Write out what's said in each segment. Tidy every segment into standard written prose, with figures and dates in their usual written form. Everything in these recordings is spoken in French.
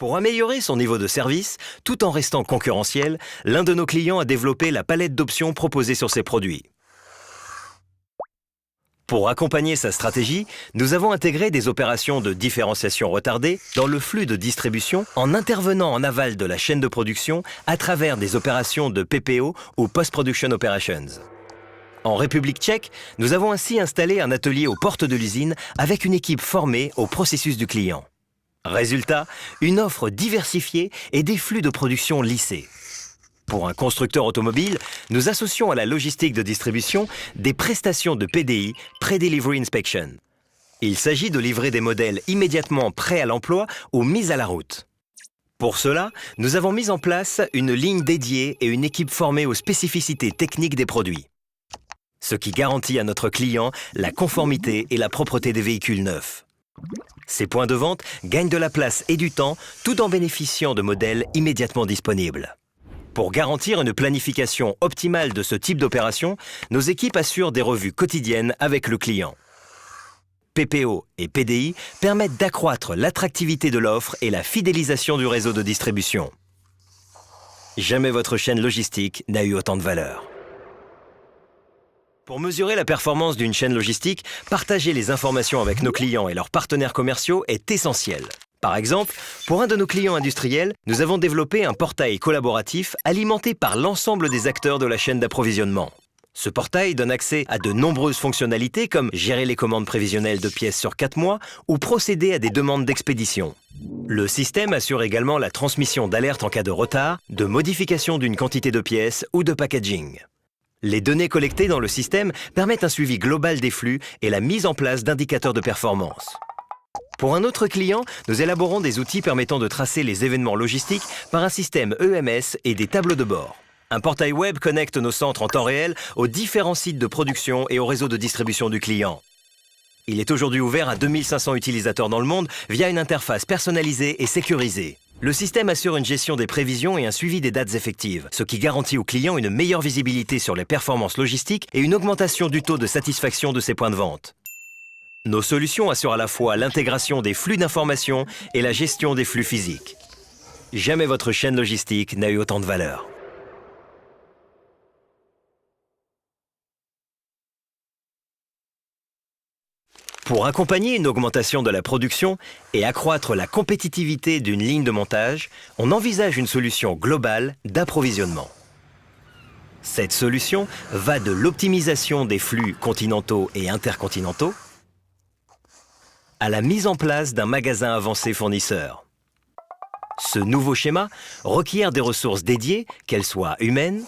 Pour améliorer son niveau de service, tout en restant concurrentiel, l'un de nos clients a développé la palette d'options proposées sur ses produits. Pour accompagner sa stratégie, nous avons intégré des opérations de différenciation retardée dans le flux de distribution en intervenant en aval de la chaîne de production à travers des opérations de PPO ou Post-Production Operations. En République tchèque, nous avons ainsi installé un atelier aux portes de l'usine avec une équipe formée au processus du client. Résultat, une offre diversifiée et des flux de production lissés. Pour un constructeur automobile, nous associons à la logistique de distribution des prestations de PDI, Pre-Delivery Inspection. Il s'agit de livrer des modèles immédiatement prêts à l'emploi ou mis à la route. Pour cela, nous avons mis en place une ligne dédiée et une équipe formée aux spécificités techniques des produits. Ce qui garantit à notre client la conformité et la propreté des véhicules neufs. Ces points de vente gagnent de la place et du temps tout en bénéficiant de modèles immédiatement disponibles. Pour garantir une planification optimale de ce type d'opération, nos équipes assurent des revues quotidiennes avec le client. PPO et PDI permettent d'accroître l'attractivité de l'offre et la fidélisation du réseau de distribution. Jamais votre chaîne logistique n'a eu autant de valeur. Pour mesurer la performance d'une chaîne logistique, partager les informations avec nos clients et leurs partenaires commerciaux est essentiel. Par exemple, pour un de nos clients industriels, nous avons développé un portail collaboratif alimenté par l'ensemble des acteurs de la chaîne d'approvisionnement. Ce portail donne accès à de nombreuses fonctionnalités comme gérer les commandes prévisionnelles de pièces sur 4 mois ou procéder à des demandes d'expédition. Le système assure également la transmission d'alertes en cas de retard, de modification d'une quantité de pièces ou de packaging. Les données collectées dans le système permettent un suivi global des flux et la mise en place d'indicateurs de performance. Pour un autre client, nous élaborons des outils permettant de tracer les événements logistiques par un système EMS et des tableaux de bord. Un portail web connecte nos centres en temps réel aux différents sites de production et au réseau de distribution du client. Il est aujourd'hui ouvert à 2500 utilisateurs dans le monde via une interface personnalisée et sécurisée. Le système assure une gestion des prévisions et un suivi des dates effectives, ce qui garantit aux clients une meilleure visibilité sur les performances logistiques et une augmentation du taux de satisfaction de ses points de vente. Nos solutions assurent à la fois l'intégration des flux d'informations et la gestion des flux physiques. Jamais votre chaîne logistique n'a eu autant de valeur. Pour accompagner une augmentation de la production et accroître la compétitivité d'une ligne de montage, on envisage une solution globale d'approvisionnement. Cette solution va de l'optimisation des flux continentaux et intercontinentaux à la mise en place d'un magasin avancé fournisseur. Ce nouveau schéma requiert des ressources dédiées, qu'elles soient humaines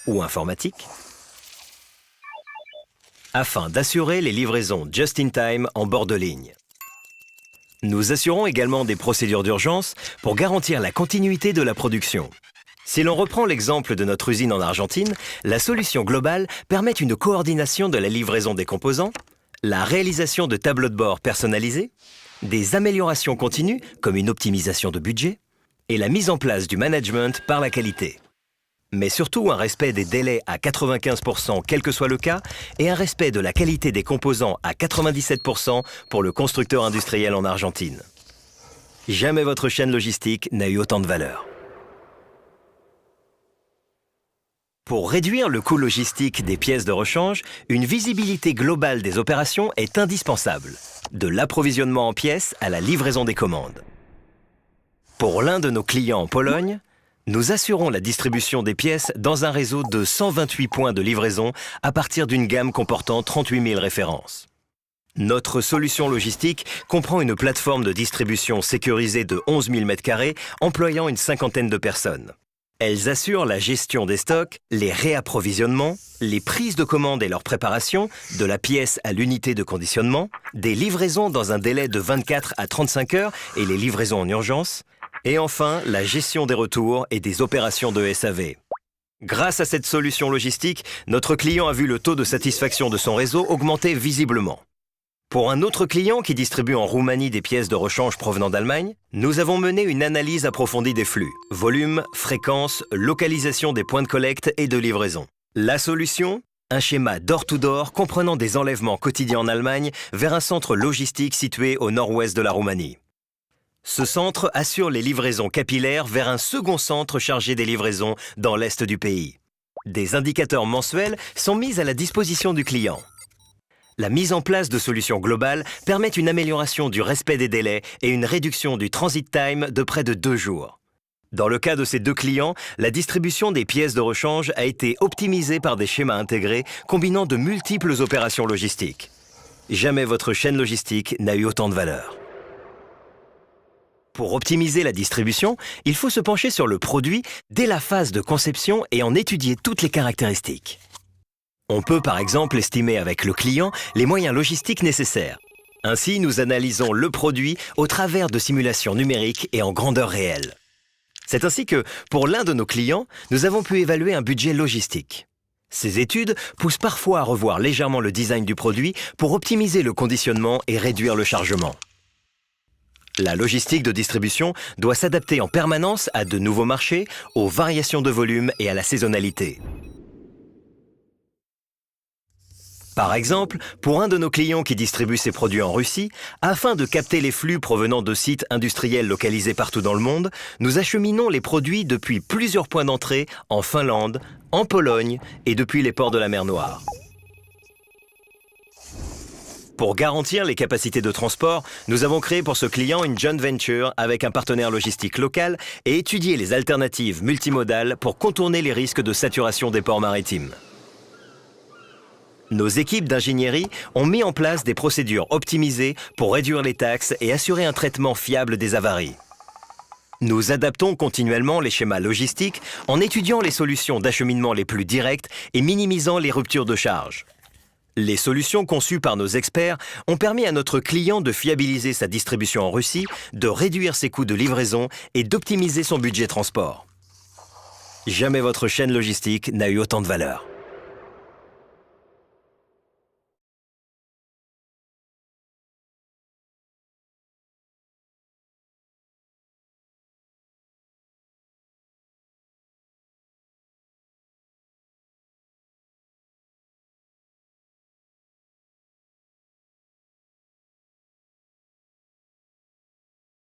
ou informatiques, afin d'assurer les livraisons just-in-time en bord de ligne. Nous assurons également des procédures d'urgence pour garantir la continuité de la production. Si l'on reprend l'exemple de notre usine en Argentine, la solution globale permet une coordination de la livraison des composants, la réalisation de tableaux de bord personnalisés, des améliorations continues comme une optimisation de budget et la mise en place du management par la qualité. Mais surtout un respect des délais à 95% quel que soit le cas et un respect de la qualité des composants à 97% pour le constructeur industriel en Argentine. Jamais votre chaîne logistique n'a eu autant de valeur. Pour réduire le coût logistique des pièces de rechange, une visibilité globale des opérations est indispensable, de l'approvisionnement en pièces à la livraison des commandes. Pour l'un de nos clients en Pologne, nous assurons la distribution des pièces dans un réseau de 128 points de livraison à partir d'une gamme comportant 38 000 références. Notre solution logistique comprend une plateforme de distribution sécurisée de 11 000 m² employant une cinquantaine de personnes. Elles assurent la gestion des stocks, les réapprovisionnements, les prises de commandes et leur préparation, de la pièce à l'unité de conditionnement, des livraisons dans un délai de 24 à 35 heures et les livraisons en urgence, et enfin la gestion des retours et des opérations de SAV. Grâce à cette solution logistique, notre client a vu le taux de satisfaction de son réseau augmenter visiblement. Pour un autre client qui distribue en Roumanie des pièces de rechange provenant d'Allemagne, nous avons mené une analyse approfondie des flux, volume, fréquence, localisation des points de collecte et de livraison. La solution ? Un schéma door-to-door comprenant des enlèvements quotidiens en Allemagne vers un centre logistique situé au nord-ouest de la Roumanie. Ce centre assure les livraisons capillaires vers un second centre chargé des livraisons dans l'est du pays. Des indicateurs mensuels sont mis à la disposition du client. La mise en place de solutions globales permet une amélioration du respect des délais et une réduction du transit time de près de 2 jours. Dans le cas de ces 2 clients, la distribution des pièces de rechange a été optimisée par des schémas intégrés combinant de multiples opérations logistiques. Jamais votre chaîne logistique n'a eu autant de valeur. Pour optimiser la distribution, il faut se pencher sur le produit dès la phase de conception et en étudier toutes les caractéristiques. On peut par exemple estimer avec le client les moyens logistiques nécessaires. Ainsi, nous analysons le produit au travers de simulations numériques et en grandeur réelle. C'est ainsi que, pour l'un de nos clients, nous avons pu évaluer un budget logistique. Ces études poussent parfois à revoir légèrement le design du produit pour optimiser le conditionnement et réduire le chargement. La logistique de distribution doit s'adapter en permanence à de nouveaux marchés, aux variations de volume et à la saisonnalité. Par exemple, pour un de nos clients qui distribue ses produits en Russie, afin de capter les flux provenant de sites industriels localisés partout dans le monde, nous acheminons les produits depuis plusieurs points d'entrée en Finlande, en Pologne et depuis les ports de la mer Noire. Pour garantir les capacités de transport, nous avons créé pour ce client une joint venture avec un partenaire logistique local et étudié les alternatives multimodales pour contourner les risques de saturation des ports maritimes. Nos équipes d'ingénierie ont mis en place des procédures optimisées pour réduire les taxes et assurer un traitement fiable des avaries. Nous adaptons continuellement les schémas logistiques en étudiant les solutions d'acheminement les plus directes et minimisant les ruptures de charge. Les solutions conçues par nos experts ont permis à notre client de fiabiliser sa distribution en Russie, de réduire ses coûts de livraison et d'optimiser son budget transport. Jamais votre chaîne logistique n'a eu autant de valeur.